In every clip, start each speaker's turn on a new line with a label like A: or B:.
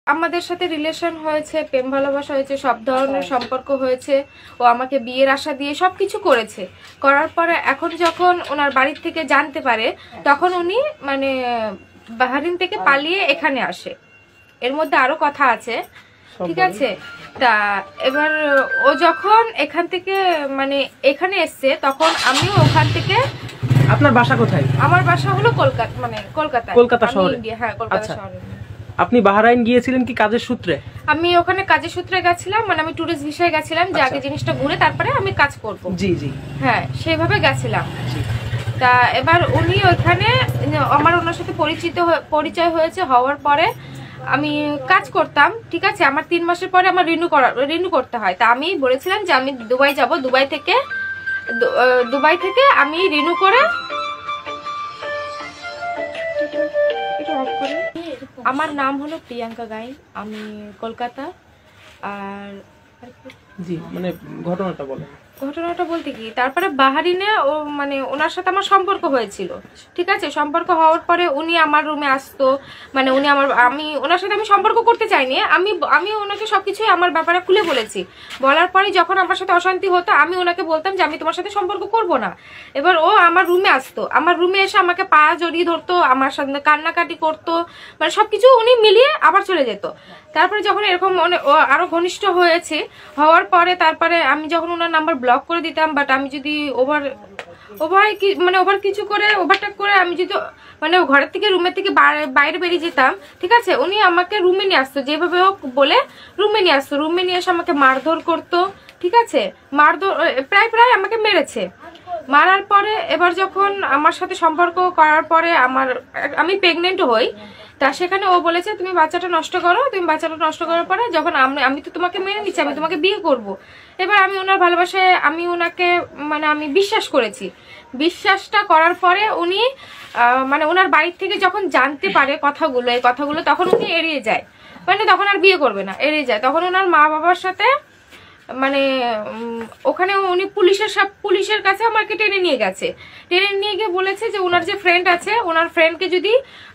A: আমাদের সাথে রিলেশন হয়েছে, প্রেম ভালোবাসা হয়েছে, সব ধরনের সম্পর্ক হয়েছে। ও আমাকে বিয়ের আশা দিয়ে সবকিছু করেছে। করার পরে এখন যখন ওনার বাড়ির থেকে জানতে পারে, তখন উনি মানে বাহরিন থেকে পালিয়ে এখানে আসে। এর মধ্যে আরো কথা আছে, ঠিক আছে। তা এবার ও যখন এখান থেকে মানে এখানে এসছে, তখন আমিও ওখান থেকে।
B: আপনার বাসা কোথায়?
A: আমার বাসা হলো কলকাতা, মানে কলকাতা শহরে। হ্যাঁ, কলকাতা শহরে।
B: আপনি বাহরাইন গিয়েছিলেন কি কাজের সূত্রে?
A: আমি ওখানে কাজের সূত্রে গেছিলাম, মানে আমি টুরিস্ট ভিসায় গেছিলাম, যে আগে জিনিসটা ঘুরে তারপরে আমি কাজ করব।
B: জি জি,
A: হ্যাঁ, সেইভাবে গেছিলাম। তা এবার উনি ওখানে আমার ওনার সাথে পরিচয় হয়েছে। হওয়ার পরে আমি কাজ করতাম, ঠিক আছে। আমার 3 মাসের পরে আমার রিনিউ করতে হয়। তা আমি বলেছিলাম যে আমি দুবাই যাব, দুবাই থেকে আমি রিনিউ করে। আমার নাম হলো প্রিয়াঙ্কা গাইন, আমি কলকাতা। আর
B: জি, মানে ঘটনাটা বলেন।
A: ঘটনাটা বলতে কি, তারপরে বাহরিনে ও মানে ওনার সাথে আমার সম্পর্ক হয়েছিল, ঠিক আছে। সম্পর্ক হওয়ার পরে উনি আমার রুমে আসতো, মানে আমি ওনার সাথে আমি সম্পর্ক করতে চাইনি। আমি ওনাকে সবকিছুই আমার ব্যাপারে খুলে বলেছি। বলার পরে যখন আমার সাথে অশান্তি হতো, আমি ওনাকে বলতাম যে আমি তোমার সাথে সম্পর্ক করব না। এবার ও আমার রুমে আসতো, আমার রুমে এসে আমাকে পা জড়িয়ে ধরতো, আমার সাথে কান্নাকাটি করতো, মানে সবকিছু উনি মিলিয়ে আবার চলে যেত। তারপরে যখন এরকম আরো ঘনিষ্ঠ হওয়ার পরে তারপরে আমি যখন ওনার নাম্বার ব্লক করে দিতাম, বাট আমি যদি ওভার কিছু করে ওভারটেক করে আমি যদি মানে ঘরের থেকে রুমের থেকে বাইরে বেরিয়ে যেতাম, ঠিক আছে, উনি আমাকে রুমে নিয়ে আসতো, যেভাবে হোক বলে রুমে নিয়ে আসতো। রুমে নিয়ে এসে আমাকে মারধর করতো, ঠিক আছে। মারধর প্রায় আমাকে মেরেছে। মারার পরে এবার যখন আমার সাথে সম্পর্ক করার পরে আমি প্রেগনেন্ট হই, তা সেখানে ও বলেছে তুমি বাচ্চাটা নষ্ট করো। তুমি বাচ্চাটা নষ্ট করার পরে যখন আমি তো তোমাকে মেনে নিচ্ছি, আমি তোমাকে বিয়ে করব। এবার আমি ওনার ভালোবাসায় আমি ওনাকে মানে আমি বিশ্বাস করেছি। বিশ্বাসটা করার পরে উনি মানে ওনার বাড়ির থেকে যখন জানতে পারে এই কথাগুলো, তখন উনি এড়িয়ে যায়, মানে তখন আর বিয়ে করবে না, এড়িয়ে যায়। তখন ওনার মা বাবার সাথে মানে ওখানে উনি পুলিশের কাছে আমাকে টেনে নিয়ে গিয়ে বলেছে যে ওনার যে ফ্রেন্ড আছে, ওনার ফ্রেন্ডকে যদি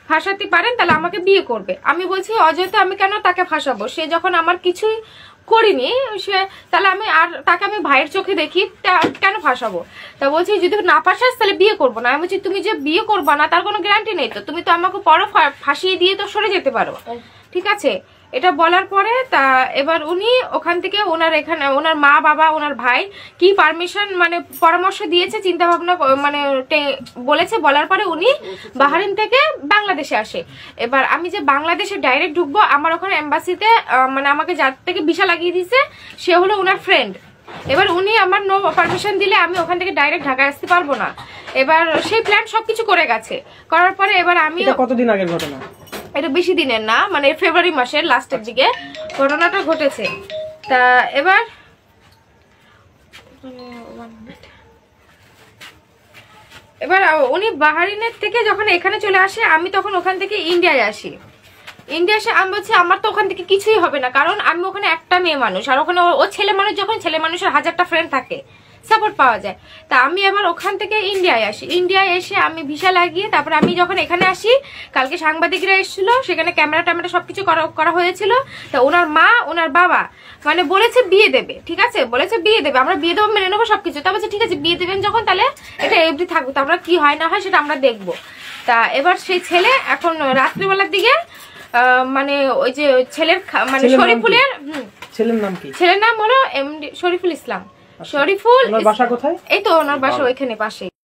A: ফাঁসাতে পারেন তাহলে আমাকে বিয়ে করবে। আমি বলছি অযথা আমি কেন তাকে ফাঁসাবো, সে যখন আমার কিছুই করিনি, তাহলে তাকে আমি ভাইয়ের চোখে দেখি, কেন ফাঁসাবো। তা বলছি যদি না ফাঁসাস তাহলে বিয়ে করবো না। আমি বলছি তুমি যে বিয়ে করবা না তার কোনো গ্যারান্টি নেই, তো তুমি তো আমাকে পরও ফাঁসিয়ে দিয়ে তো সরে যেতে পারো, ঠিক আছে। এটা বলার পরে তা এবার উনি ওখান থেকে ওনার মা বাবা ওনার ভাই কি পারমিশন মানে পরামর্শ দিয়েছে, চিন্তা ভাবনা মানে বলেছে। বলার পরে উনি বাহরিন থেকে বাংলাদেশে আসে। এবার আমি যে বাংলাদেশে ডাইরেক্ট ঢুকবো, আমার ওখানে এম্বাসিতে মানে আমাকে যার থেকে ভিসা লাগিয়ে দিয়েছে সে হলো ওনার ফ্রেন্ড। এবার উনি আমার নো পারমিশন দিলে আমি ওখান থেকে ডাইরেক্ট ঢাকায় আসতে পারবো না। এবার সেই প্ল্যান সবকিছু করে গেছে। করার পরে এবার আমি
B: কতদিন আগের ঘটনা?
A: এটা বেশি দিনের না, মানে ফেব্রুয়ারি মাসের লাস্টের দিকে ঘটনাটা ঘটেছে। তা এবার উনি বাহরিনের থেকে যখন এখানে চলে আসে, আমি তখন ওখান থেকে ইন্ডিয়ায় আসি। আমি বলছি আমার তো ওখান থেকে কিছুই হবে না, কারণ আমি ওখানে একটা মেয়ে মানুষ, আর ওখানে ও ছেলে মানুষ, যখন ছেলে মানুষের 1000টা ফ্রেন্ড থাকে, সাপোর্ট পাওয়া যায়। তা আমি এবার ওখান থেকে ইন্ডিয়ায় আসি। ইন্ডিয়ায় এসে আমি ভিসা লাগিয়ে তারপরে আমি যখন এখানে আসি, কালকে সাংবাদিকরা এসেছিল, সেখানে ক্যামেরা সবকিছু করা হয়েছিল। তা ওনার মা ওনার বাবা মানে বলেছে বিয়ে দেবে, ঠিক আছে, বলেছে বিয়ে দেবে, আমরা বিয়ে দেবো, মেনে নেবো সবকিছু। তা বলছে ঠিক আছে বিয়ে দেবেন যখন, তাহলে এটা এমনি থাকবো, তারপরে কি হয় না হয় সেটা আমরা দেখবো। তা এবার সেই ছেলে এখন রাত্রিবেলার দিকে মানে ওই যে ছেলের মানে শরীফুলের ছেলের নাম হলো এমডি শরীফুল ইসলাম। শরীফুল,
B: বাসা কোথায়?
A: এই তো ওনার বাসা ওইখানে পাশে।